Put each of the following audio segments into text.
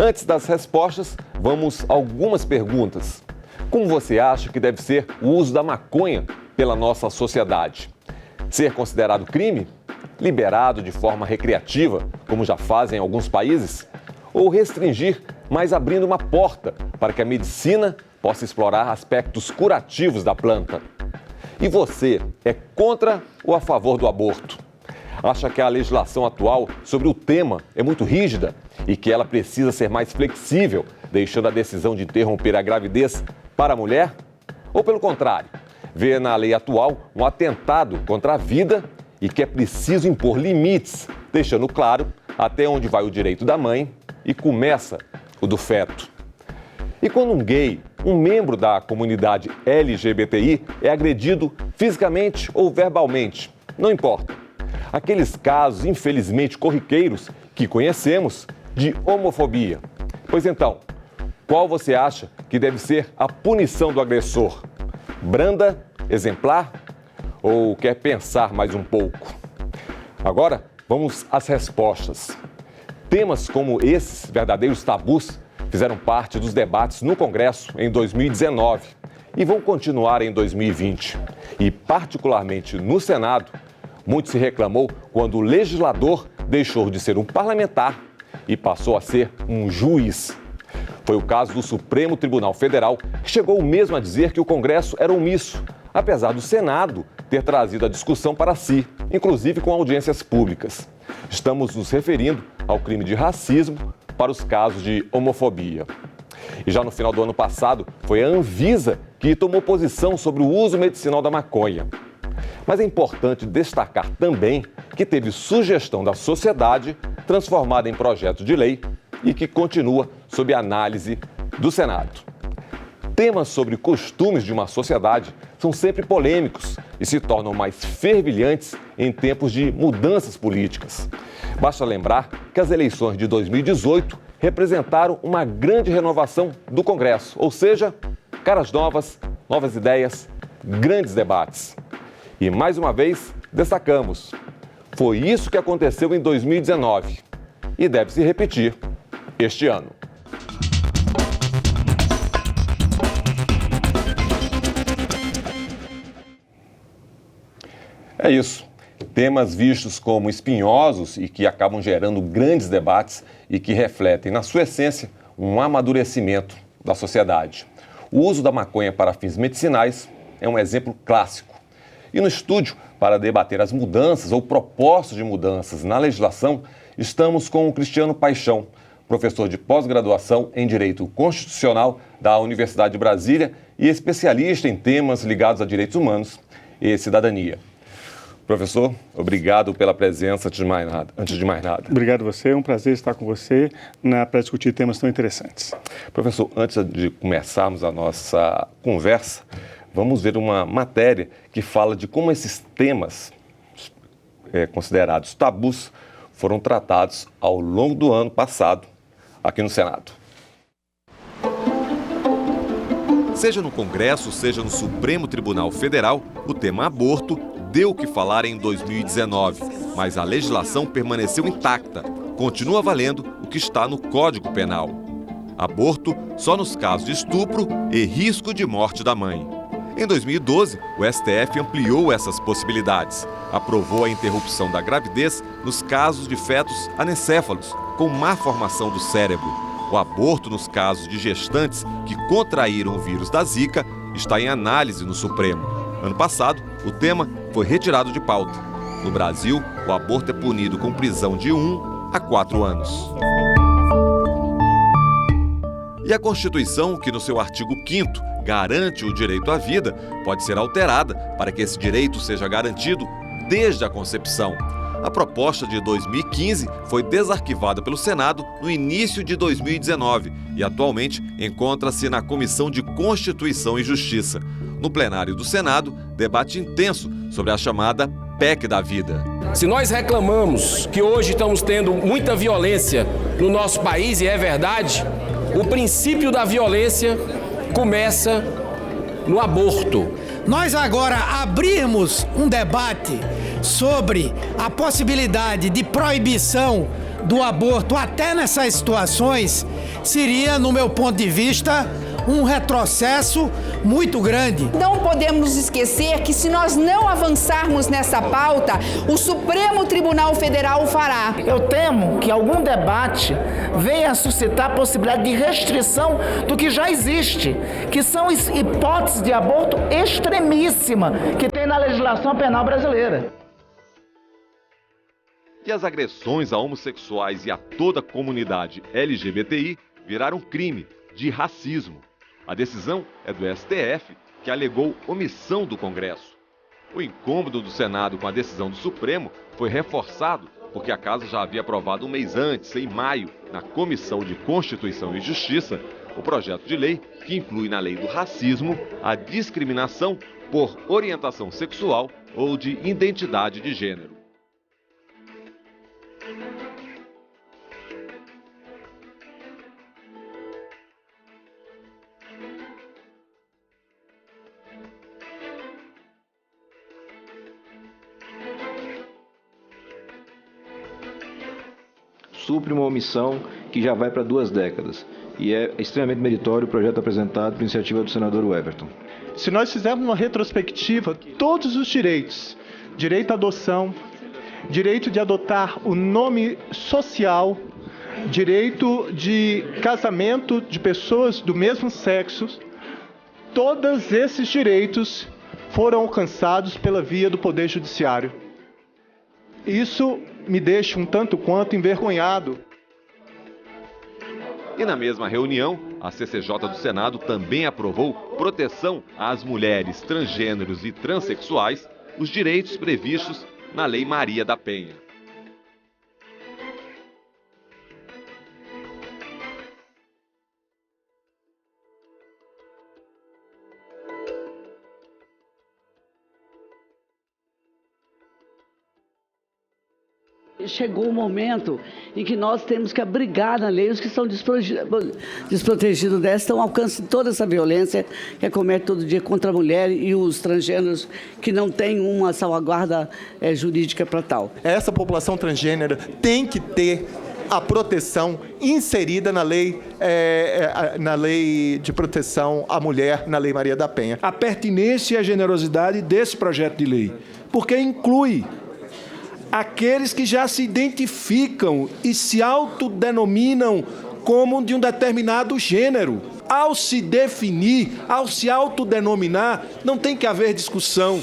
Antes das respostas, vamos a algumas perguntas. Como você acha que deve ser o uso da maconha pela nossa sociedade? Ser considerado crime? Liberado de forma recreativa, como já fazem alguns países? Ou restringir, mas abrindo uma porta para que a medicina possa explorar aspectos curativos da planta? E você é contra ou a favor do aborto? Acha que a legislação atual sobre o tema é muito rígida e que ela precisa ser mais flexível, deixando a decisão de interromper a gravidez para a mulher? Ou pelo contrário, vê na lei atual um atentado contra a vida e que é preciso impor limites, deixando claro até onde vai o direito da mãe e começa o do feto? E quando um gay, um membro da comunidade LGBTI, é agredido fisicamente ou verbalmente, não importa. Aqueles casos, infelizmente, corriqueiros que conhecemos de homofobia. Pois então, qual você acha que deve ser a punição do agressor? Branda, exemplar ou quer pensar mais um pouco? Agora, vamos às respostas. Temas como esses verdadeiros tabus fizeram parte dos debates no Congresso em 2019 e vão continuar em 2020. E, particularmente no Senado, muito se reclamou quando o legislador deixou de ser um parlamentar e passou a ser um juiz. Foi o caso do Supremo Tribunal Federal, que chegou mesmo a dizer que o Congresso era omisso, apesar do Senado ter trazido a discussão para si, inclusive com audiências públicas. Estamos nos referindo ao crime de racismo para os casos de homofobia. E já no final do ano passado, foi a Anvisa que tomou posição sobre o uso medicinal da maconha. Mas é importante destacar também que teve sugestão da sociedade transformada em projeto de lei e que continua sob análise do Senado. Temas sobre costumes de uma sociedade são sempre polêmicos e se tornam mais fervilhantes em tempos de mudanças políticas. Basta lembrar que as eleições de 2018 representaram uma grande renovação do Congresso, ou seja, caras novas, novas ideias, grandes debates. E mais uma vez, destacamos, foi isso que aconteceu em 2019 e deve se repetir este ano. É isso. Temas vistos como espinhosos e que acabam gerando grandes debates e que refletem, na sua essência, um amadurecimento da sociedade. O uso da maconha para fins medicinais é um exemplo clássico. E no estúdio, para debater as mudanças ou propostas de mudanças na legislação, estamos com o Cristiano Paixão, professor de pós-graduação em Direito Constitucional da Universidade de Brasília e especialista em temas ligados a direitos humanos e cidadania. Professor, obrigado pela presença antes de mais nada. Obrigado a você, é um prazer estar com você para discutir temas tão interessantes. Professor, antes de começarmos a nossa conversa, vamos ver uma matéria que fala de como esses temas considerados tabus foram tratados ao longo do ano passado aqui no Senado. Seja no Congresso, seja no Supremo Tribunal Federal, o tema aborto deu o que falar em 2019, mas a legislação permaneceu intacta. Continua valendo o que está no Código Penal. Aborto só nos casos de estupro e risco de morte da mãe. Em 2012, o STF ampliou essas possibilidades. Aprovou a interrupção da gravidez nos casos de fetos anencéfalos, com má formação do cérebro. O aborto nos casos de gestantes que contraíram o vírus da Zika está em análise no Supremo. Ano passado, o tema foi retirado de pauta. No Brasil, o aborto é punido com prisão de 1 a 4 anos. E a Constituição, que no seu artigo 5º garante o direito à vida, pode ser alterada para que esse direito seja garantido desde a concepção. A proposta de 2015 foi desarquivada pelo Senado no início de 2019 e atualmente encontra-se na Comissão de Constituição e Justiça. No plenário do Senado, debate intenso sobre a chamada PEC da vida. Se nós reclamamos que hoje estamos tendo muita violência no nosso país, e é verdade, o princípio da violência começa no aborto. Nós agora abrimos um debate sobre a possibilidade de proibição do aborto até nessas situações seria, no meu ponto de vista, um retrocesso muito grande. Não podemos esquecer que se nós não avançarmos nessa pauta, o Supremo Tribunal Federal o fará. Eu temo que algum debate venha a suscitar a possibilidade de restrição do que já existe, que são hipóteses de aborto extremíssima que tem na legislação penal brasileira. E as agressões a homossexuais e a toda a comunidade LGBTI viraram crime de racismo. A decisão é do STF, que alegou omissão do Congresso. O incômodo do Senado com a decisão do Supremo foi reforçado porque a Casa já havia aprovado um mês antes, em maio, na Comissão de Constituição e Justiça, o projeto de lei que inclui na lei do racismo a discriminação por orientação sexual ou de identidade de gênero. Supre uma omissão que já vai para 2 décadas. E é extremamente meritório o projeto apresentado por iniciativa do senador Everton. Se nós fizermos uma retrospectiva, todos os direitos, direito à adoção, direito de adotar o nome social, direito de casamento de pessoas do mesmo sexo, todos esses direitos foram alcançados pela via do Poder Judiciário. Isso me deixa um tanto quanto envergonhado. E na mesma reunião, a CCJ do Senado também aprovou proteção às mulheres transgêneros e transexuais, os direitos previstos na Lei Maria da Penha. Chegou o momento em que nós temos que abrigar na lei os que são desprotegidos dessa, estão alcançando toda essa violência que comete todo dia contra a mulher e os transgêneros que não têm uma salvaguarda jurídica para tal. Essa população transgênera tem que ter a proteção inserida na lei de proteção à mulher, na Lei Maria da Penha. A pertinência e a generosidade desse projeto de lei, porque inclui aqueles que já se identificam e se autodenominam como de um determinado gênero. Ao se definir, ao se autodenominar, não tem que haver discussão.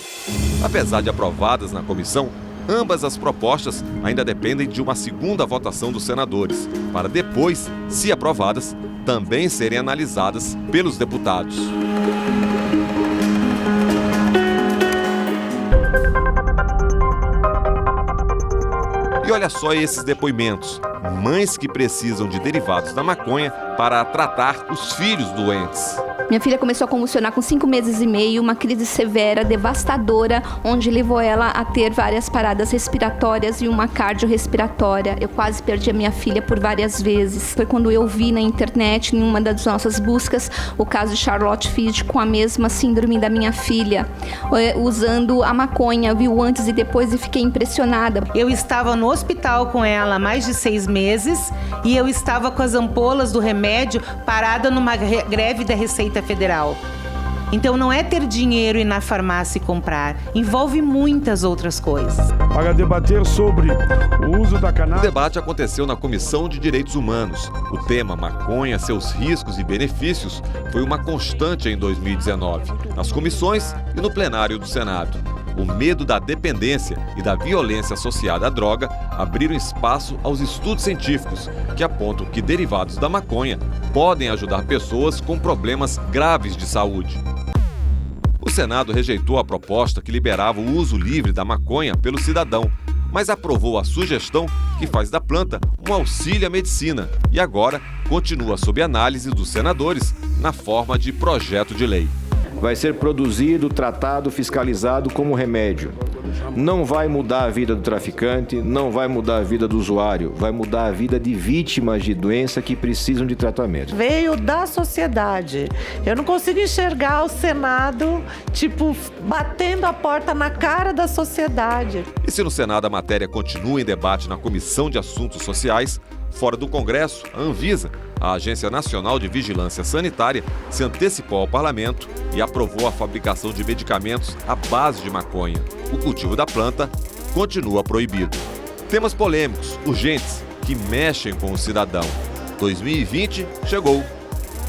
Apesar de aprovadas na comissão, ambas as propostas ainda dependem de uma segunda votação dos senadores, para depois, se aprovadas, também serem analisadas pelos deputados. E olha só esses depoimentos. Mães que precisam de derivados da maconha para tratar os filhos doentes. Minha filha começou a convulsionar com 5 meses e meio, uma crise severa, devastadora, onde levou ela a ter várias paradas respiratórias e uma cardiorrespiratória. Eu quase perdi a minha filha por várias vezes. Foi quando eu vi na internet, em uma das nossas buscas, o caso de Charlotte Field com a mesma síndrome da minha filha, usando a maconha. Vi o antes e depois e fiquei impressionada. Eu estava no hospital com ela há mais de 6 meses e eu estava com as ampolas do remédio parada numa greve da Receita Federal. Então não é ter dinheiro e ir na farmácia e comprar, envolve muitas outras coisas. Para debater sobre o uso da cannabis... O debate aconteceu na Comissão de Direitos Humanos. O tema maconha, seus riscos e benefícios foi uma constante em 2019, nas comissões e no plenário do Senado. O medo da dependência e da violência associada à droga abriram espaço aos estudos científicos que apontam que derivados da maconha podem ajudar pessoas com problemas graves de saúde. O Senado rejeitou a proposta que liberava o uso livre da maconha pelo cidadão, mas aprovou a sugestão que faz da planta um auxílio à medicina e agora continua sob análise dos senadores na forma de projeto de lei. vai ser produzido, tratado, fiscalizado como remédio. Não vai mudar a vida do traficante, não vai mudar a vida do usuário, vai mudar a vida de vítimas de doença que precisam de tratamento. Veio da sociedade. Eu não consigo enxergar o Senado, batendo a porta na cara da sociedade. E se no Senado a matéria continua em debate na Comissão de Assuntos Sociais, fora do Congresso, a Anvisa, a Agência Nacional de Vigilância Sanitária, se antecipou ao parlamento e aprovou a fabricação de medicamentos à base de maconha. O cultivo da planta continua proibido. Temas polêmicos, urgentes, que mexem com o cidadão. 2020 chegou.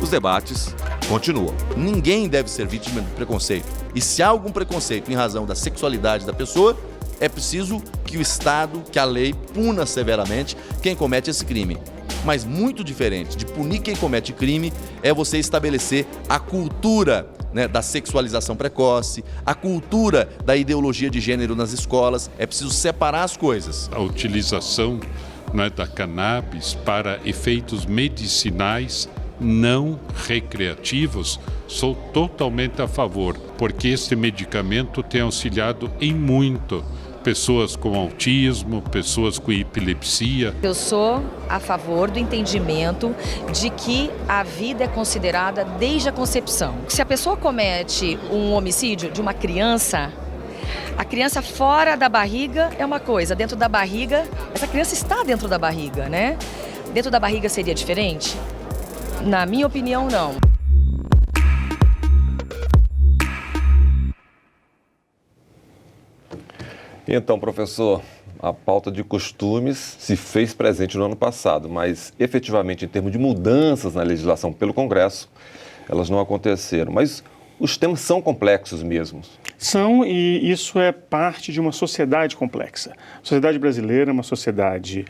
Os debates continuam. Ninguém deve ser vítima de preconceito. E se há algum preconceito em razão da sexualidade da pessoa, é preciso que o Estado, que a lei, puna severamente quem comete esse crime. Mas muito diferente de punir quem comete crime é você estabelecer a cultura, da sexualização precoce, a cultura da ideologia de gênero nas escolas. É preciso separar as coisas. A utilização da cannabis para efeitos medicinais não recreativos, sou totalmente a favor, porque este medicamento tem auxiliado em muito pessoas com autismo, pessoas com epilepsia. Eu sou a favor do entendimento de que a vida é considerada desde a concepção. Se a pessoa comete um homicídio de uma criança, a criança fora da barriga é uma coisa, dentro da barriga, essa criança está dentro da barriga, né? Dentro da barriga seria diferente? Na minha opinião, não. Então, professor, a pauta de costumes se fez presente no ano passado, mas efetivamente em termos de mudanças na legislação pelo Congresso, elas não aconteceram. Mas os temas são complexos mesmo. São, e isso é parte de uma sociedade complexa. A sociedade brasileira é uma sociedade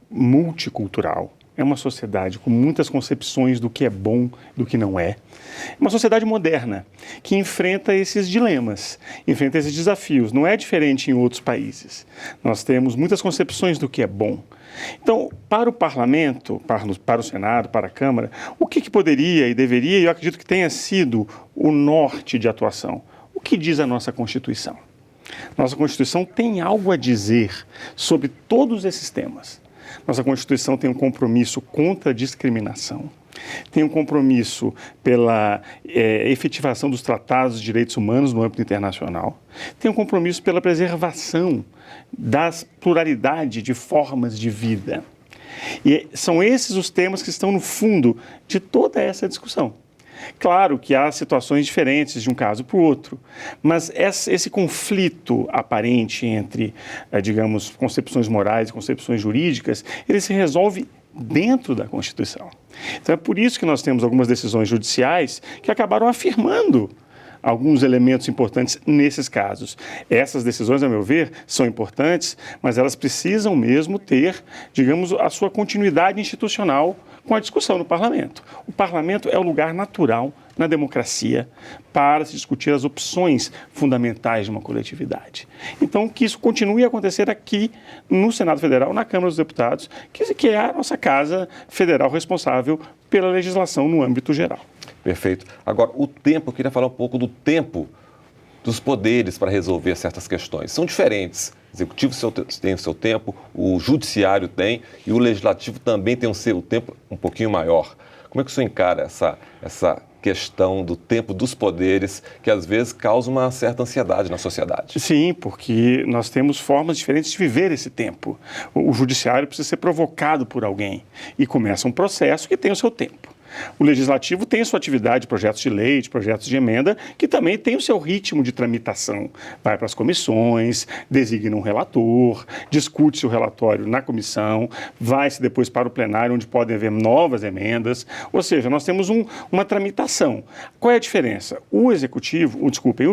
multicultural. É uma sociedade com muitas concepções do que é bom, do que não é. Uma sociedade moderna, que enfrenta esses dilemas, enfrenta esses desafios. Não é diferente em outros países. Nós temos muitas concepções do que é bom. Então, para o parlamento, para o Senado, para a Câmara, o que poderia e deveria, e eu acredito que tenha sido o norte de atuação? O que diz a nossa Constituição? Nossa Constituição tem algo a dizer sobre todos esses temas. Nossa Constituição tem um compromisso contra a discriminação, tem um compromisso pela efetivação dos tratados de direitos humanos no âmbito internacional, tem um compromisso pela preservação das pluralidade de formas de vida. E são esses os temas que estão no fundo de toda essa discussão. Claro que há situações diferentes de um caso para o outro, mas esse conflito aparente entre, digamos, concepções morais e concepções jurídicas, ele se resolve dentro da Constituição. Então é por isso que nós temos algumas decisões judiciais que acabaram afirmando alguns elementos importantes nesses casos. Essas decisões, a meu ver, são importantes, mas elas precisam mesmo ter, digamos, a sua continuidade institucional com a discussão no parlamento. O parlamento é o lugar natural na democracia para se discutir as opções fundamentais de uma coletividade. Então, que isso continue a acontecer aqui no Senado Federal, na Câmara dos Deputados, que é a nossa casa federal responsável pela legislação no âmbito geral. Perfeito. Agora, o tempo, eu queria falar um pouco do tempo dos poderes para resolver certas questões. São diferentes. O Executivo tem o seu tempo, o Judiciário tem e o Legislativo também tem o seu tempo um pouquinho maior. Como é que o senhor encara essa questão do tempo dos poderes, que às vezes causa uma certa ansiedade na sociedade? Sim, porque nós temos formas diferentes de viver esse tempo. O Judiciário precisa ser provocado por alguém e começa um processo que tem o seu tempo. O Legislativo tem a sua atividade de projetos de lei, de projetos de emenda, que também tem o seu ritmo de tramitação. Vai para as comissões, designa um relator, discute-se o relatório na comissão, vai-se depois para o plenário, onde podem haver novas emendas. Ou seja, nós temos uma tramitação. Qual é a diferença? O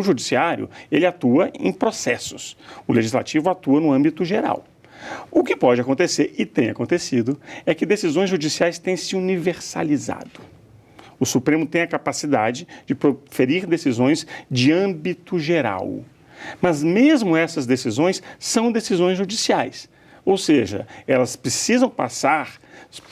Judiciário, ele atua em processos. O Legislativo atua no âmbito geral. O que pode acontecer, e tem acontecido, é que decisões judiciais têm se universalizado. O Supremo tem a capacidade de proferir decisões de âmbito geral. Mas mesmo essas decisões são decisões judiciais. Ou seja, elas precisam passar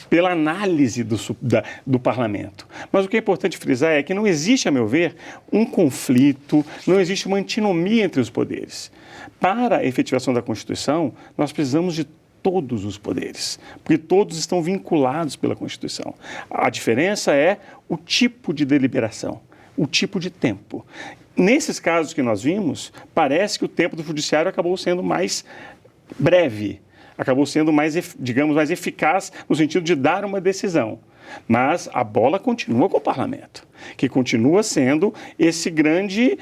pela análise do parlamento. Mas o que é importante frisar é que não existe, a meu ver, um conflito, não existe uma antinomia entre os poderes. Para a efetivação da Constituição, nós precisamos de todos os poderes, porque todos estão vinculados pela Constituição. A diferença é o tipo de deliberação, o tipo de tempo. Nesses casos que nós vimos, parece que o tempo do judiciário acabou sendo mais breve, acabou sendo mais, digamos, mais eficaz no sentido de dar uma decisão. Mas a bola continua com o parlamento, que continua sendo essa grande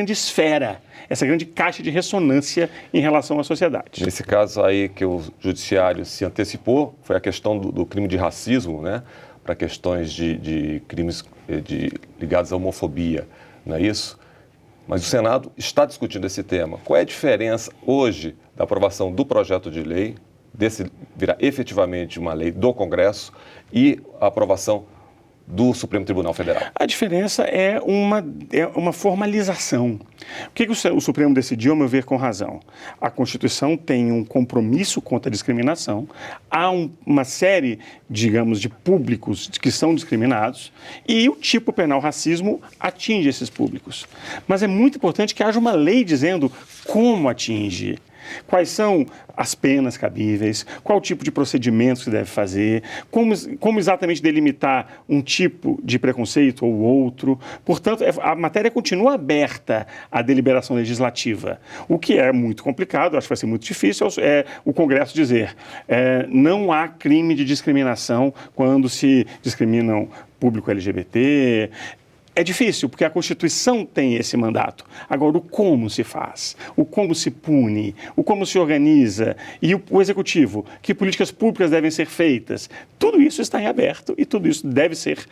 esfera, essa grande caixa de ressonância em relação à sociedade. Nesse caso aí que o judiciário se antecipou, foi a questão do crime de racismo, né, para questões de crimes ligados à homofobia, não é isso? Mas o Senado está discutindo esse tema. Qual é a diferença hoje da aprovação do projeto de lei, desse virar efetivamente uma lei do Congresso, e a aprovação do Supremo Tribunal Federal? A diferença é uma formalização. O que o Supremo decidiu, a meu ver, com razão? A Constituição tem um compromisso contra a discriminação, há uma série, digamos, de públicos que são discriminados e o tipo penal racismo atinge esses públicos. Mas é muito importante que haja uma lei dizendo como atinge. Quais são as penas cabíveis, qual o tipo de procedimento que se deve fazer, como exatamente delimitar um tipo de preconceito ou outro. Portanto, a matéria continua aberta à deliberação legislativa. O que é muito complicado, acho que vai ser muito difícil, é o Congresso dizer não há crime de discriminação quando se discriminam público LGBT. É difícil, porque a Constituição tem esse mandato. Agora, o como se faz, o como se pune, o como se organiza e o Executivo, que políticas públicas devem ser feitas, tudo isso está em aberto e tudo isso deve ser,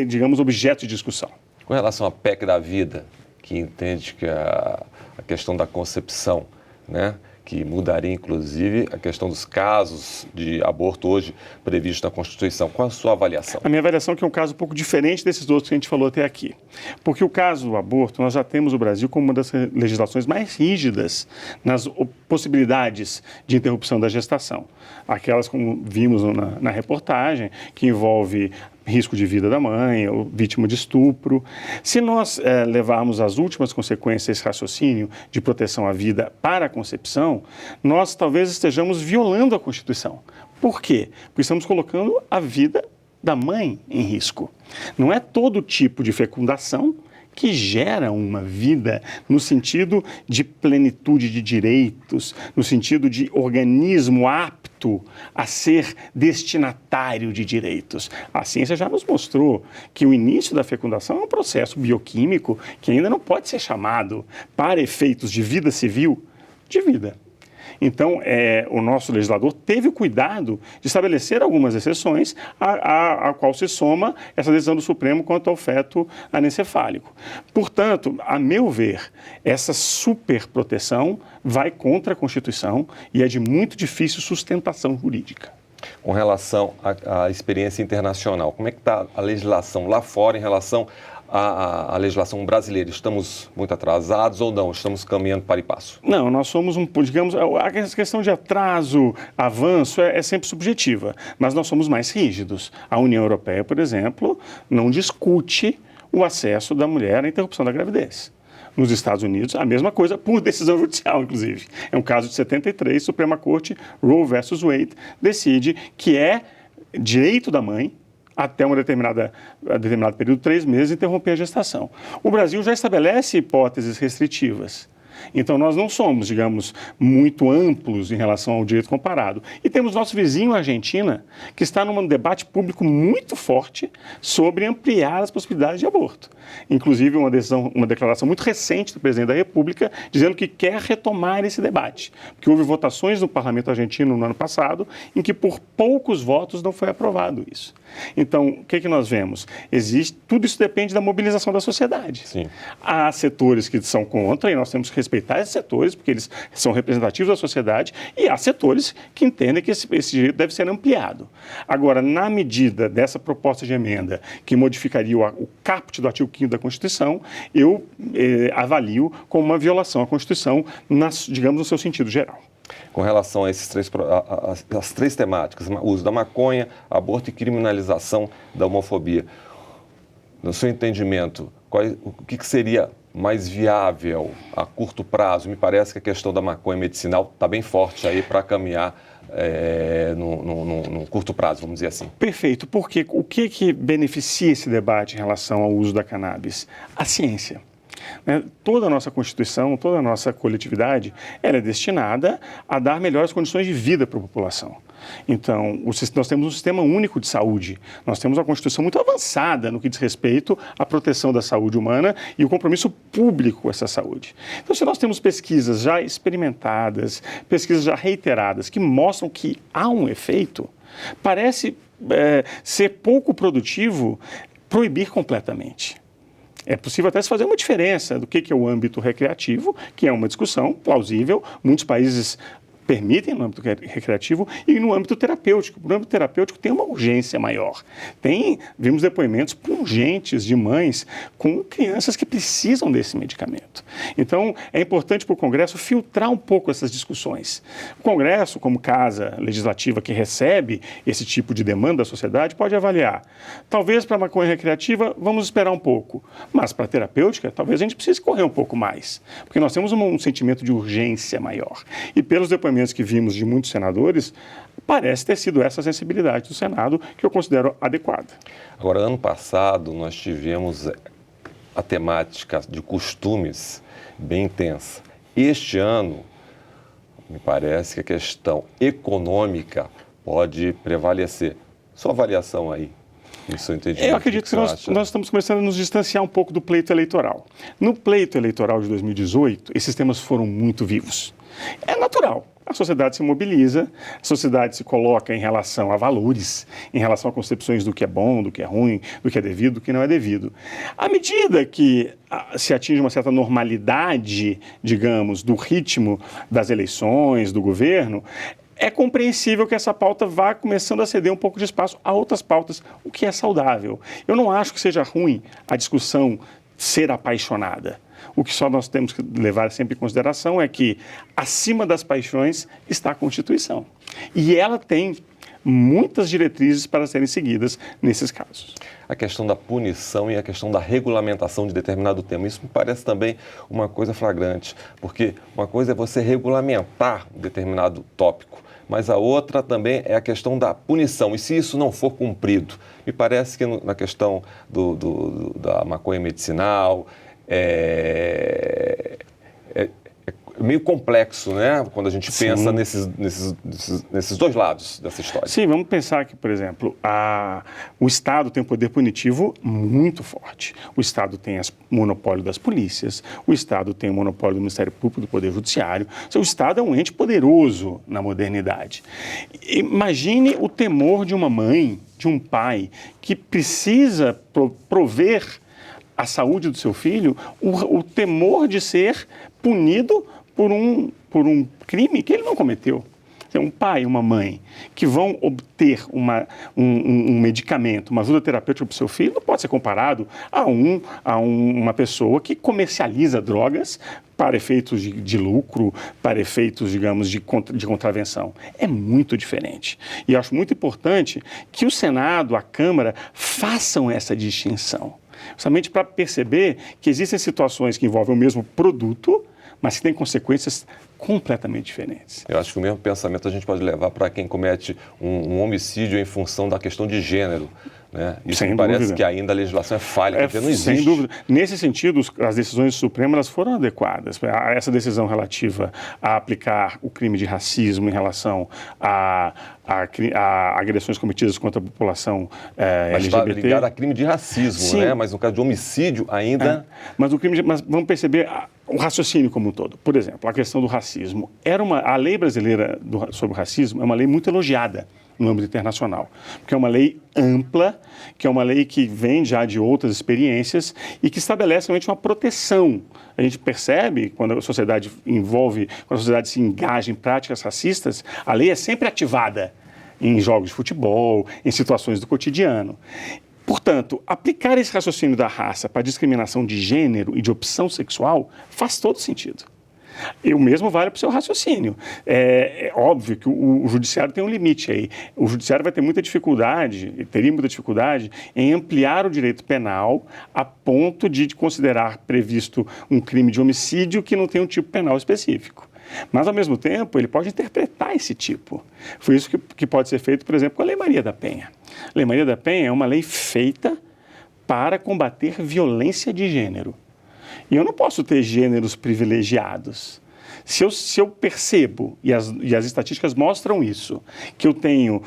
digamos, objeto de discussão. Com relação à PEC da vida, que entende que a questão da concepção, né, que mudaria, inclusive, a questão dos casos de aborto hoje previstos na Constituição. Qual a sua avaliação? A minha avaliação é que é um caso um pouco diferente desses outros que a gente falou até aqui. Porque o caso do aborto, nós já temos o Brasil como uma das legislações mais rígidas nas possibilidades de interrupção da gestação. Aquelas, como vimos na reportagem, que envolve risco de vida da mãe, ou vítima de estupro. Se nós levarmos as últimas consequências esse raciocínio de proteção à vida para a concepção, nós talvez estejamos violando a Constituição. Por quê? Porque estamos colocando a vida da mãe em risco. Não é todo tipo de fecundação que gera uma vida no sentido de plenitude de direitos, no sentido de organismo apto a ser destinatário de direitos. A ciência já nos mostrou que o início da fecundação é um processo bioquímico que ainda não pode ser chamado, para efeitos de vida civil, de vida. Então, o nosso legislador teve o cuidado de estabelecer algumas exceções, a qual se soma essa decisão do Supremo quanto ao feto anencefálico. Portanto, a meu ver, essa superproteção vai contra a Constituição e é de muito difícil sustentação jurídica. Com relação à experiência internacional, como é que está a legislação lá fora em relação à legislação brasileira? Estamos muito atrasados ou não? Estamos caminhando para e passo? Não, nós somos digamos, a questão de atraso, avanço é sempre subjetiva, mas nós somos mais rígidos. A União Europeia, por exemplo, não discute o acesso da mulher à interrupção da gravidez. Nos Estados Unidos, a mesma coisa, por decisão judicial, inclusive. É um caso de 73, Suprema Corte, Roe versus Wade, decide que é direito da mãe, até um determinado período, 3 meses, interromper a gestação. O Brasil já estabelece hipóteses restritivas. Então, nós não somos, digamos, muito amplos em relação ao direito comparado. E temos nosso vizinho, a Argentina, que está num debate público muito forte sobre ampliar as possibilidades de aborto. Inclusive, uma declaração muito recente do presidente da República dizendo que quer retomar esse debate. Porque houve votações no parlamento argentino no ano passado em que, por poucos votos, não foi aprovado isso. Então, o que nós vemos? Tudo isso depende da mobilização da sociedade. Sim. Há setores que são contra e nós temos que respeitar esses setores, porque eles são representativos da sociedade, e há setores que entendem que esse direito deve ser ampliado. Agora, na medida dessa proposta de emenda que modificaria o caput do artigo 5º da Constituição, eu avalio como uma violação à Constituição, digamos, no seu sentido geral. Com relação a as três temáticas, o uso da maconha, aborto e criminalização da homofobia, no seu entendimento, o que seria mais viável a curto prazo? Me parece que a questão da maconha medicinal está bem forte aí para caminhar no curto prazo, vamos dizer assim. Perfeito, porque o que beneficia esse debate em relação ao uso da cannabis? A ciência. Toda a nossa Constituição, toda a nossa coletividade, ela é destinada a dar melhores condições de vida para a população. Então, nós temos um sistema único de saúde, nós temos uma Constituição muito avançada no que diz respeito à proteção da saúde humana e o compromisso público com essa saúde. Então, se nós temos pesquisas já experimentadas, pesquisas já reiteradas, que mostram que há um efeito, parece ser pouco produtivo proibir completamente. É possível até se fazer uma diferença do que é o âmbito recreativo, que é uma discussão plausível. Muitos países permitem no âmbito recreativo e no âmbito terapêutico. No âmbito terapêutico tem uma urgência maior. Vimos depoimentos pungentes de mães com crianças que precisam desse medicamento. Então, é importante para o Congresso filtrar um pouco essas discussões. O Congresso, como casa legislativa que recebe esse tipo de demanda da sociedade, pode avaliar. Talvez para a maconha recreativa, vamos esperar um pouco. Mas para a terapêutica, talvez a gente precise correr um pouco mais. Porque nós temos um sentimento de urgência maior. E pelos depoimentos que vimos de muitos senadores, parece ter sido essa sensibilidade do Senado que eu considero adequada. Agora, ano passado, nós tivemos a temática de costumes bem intensa. Este ano, me parece que a questão econômica pode prevalecer. Sua avaliação aí, no seu entendimento? Eu acredito que nós estamos começando a nos distanciar um pouco do pleito eleitoral. No pleito eleitoral de 2018, esses temas foram muito vivos. É natural. A sociedade se mobiliza, a sociedade se coloca em relação a valores, em relação a concepções do que é bom, do que é ruim, do que é devido, do que não é devido. À medida que se atinge uma certa normalidade, digamos, do ritmo das eleições, do governo, é compreensível que essa pauta vá começando a ceder um pouco de espaço a outras pautas, o que é saudável. Eu não acho que seja ruim a discussão ser apaixonada. O que só nós temos que levar sempre em consideração é que, acima das paixões, está a Constituição. E ela tem muitas diretrizes para serem seguidas nesses casos. A questão da punição e a questão da regulamentação de determinado tema, isso me parece também uma coisa flagrante, porque uma coisa é você regulamentar um determinado tópico, mas a outra também é a questão da punição, e se isso não for cumprido, me parece que na questão da maconha medicinal, é meio complexo, né? Quando a gente pensa nesses dois lados dessa história. Sim, vamos pensar que, por exemplo, o Estado tem um poder punitivo muito forte. O Estado tem o monopólio das polícias, o Estado tem o monopólio do Ministério Público, do Poder Judiciário. O Estado é um ente poderoso na modernidade. Imagine o temor de uma mãe, de um pai, que precisa prover a saúde do seu filho, o temor de ser punido por um crime que ele não cometeu. Um pai, uma mãe, que vão obter um medicamento, uma ajuda terapêutica para o seu filho, não pode ser comparado a uma pessoa que comercializa drogas para efeitos de lucro, para efeitos, digamos, de contravenção. É muito diferente. E eu acho muito importante que o Senado, a Câmara, façam essa distinção. Justamente para perceber que existem situações que envolvem o mesmo produto, mas que têm consequências completamente diferentes. Eu acho que o mesmo pensamento a gente pode levar para quem comete um homicídio em função da questão de gênero. Né? Isso me parece que ainda a legislação é falha, porque não existe. Sem dúvida. Nesse sentido, as decisões supremas foram adequadas. Essa decisão relativa a aplicar o crime de racismo em relação a agressões cometidas contra a população LGBT. Mas ligado a crime de racismo, né? Mas no caso de homicídio ainda... Mas vamos perceber o raciocínio como um todo. Por exemplo, a questão do racismo. A lei brasileira sobre o racismo é uma lei muito elogiada no âmbito internacional, porque é uma lei ampla, que é uma lei que vem já de outras experiências e que estabelece realmente uma proteção. A gente percebe, quando a sociedade quando a sociedade se engaja em práticas racistas, a lei é sempre ativada em jogos de futebol, em situações do cotidiano. Portanto, aplicar esse raciocínio da raça para a discriminação de gênero e de opção sexual faz todo sentido. E o mesmo vale para o seu raciocínio. É óbvio que o judiciário tem um limite aí. O judiciário vai ter muita dificuldade, teria muita dificuldade, em ampliar o direito penal a ponto de considerar previsto um crime de homicídio que não tem um tipo penal específico. Mas, ao mesmo tempo, ele pode interpretar esse tipo. Foi isso que pode ser feito, por exemplo, com a Lei Maria da Penha. A Lei Maria da Penha é uma lei feita para combater violência de gênero. E eu não posso ter gêneros privilegiados. Se eu percebo, e as estatísticas mostram isso, que eu tenho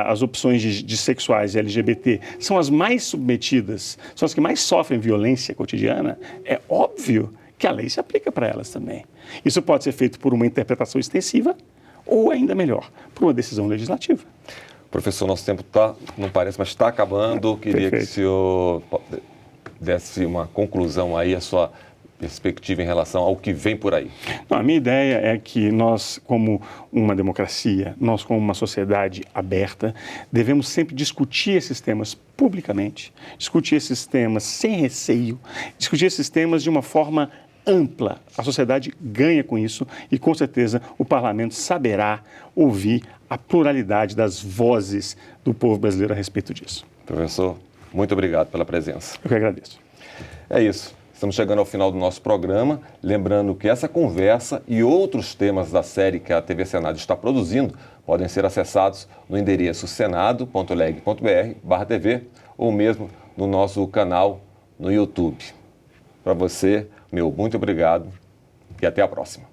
as opções de sexuais e LGBT são as mais submetidas, são as que mais sofrem violência cotidiana, é óbvio que a lei se aplica para elas também. Isso pode ser feito por uma interpretação extensiva ou, ainda melhor, por uma decisão legislativa. Professor, nosso tempo não parece, mas está acabando. Queria que o senhor desse uma conclusão aí, a sua perspectiva em relação ao que vem por aí. Não, a minha ideia é que nós, como uma democracia, nós como uma sociedade aberta, devemos sempre discutir esses temas publicamente, discutir esses temas sem receio, discutir esses temas de uma forma ampla. A sociedade ganha com isso e, com certeza, o parlamento saberá ouvir a pluralidade das vozes do povo brasileiro a respeito disso. Professor, muito obrigado pela presença. Eu que agradeço. É isso. Estamos chegando ao final do nosso programa. Lembrando que essa conversa e outros temas da série que a TV Senado está produzindo podem ser acessados no endereço senado.leg.br/TV ou mesmo no nosso canal no YouTube. Para você, meu muito obrigado e até a próxima.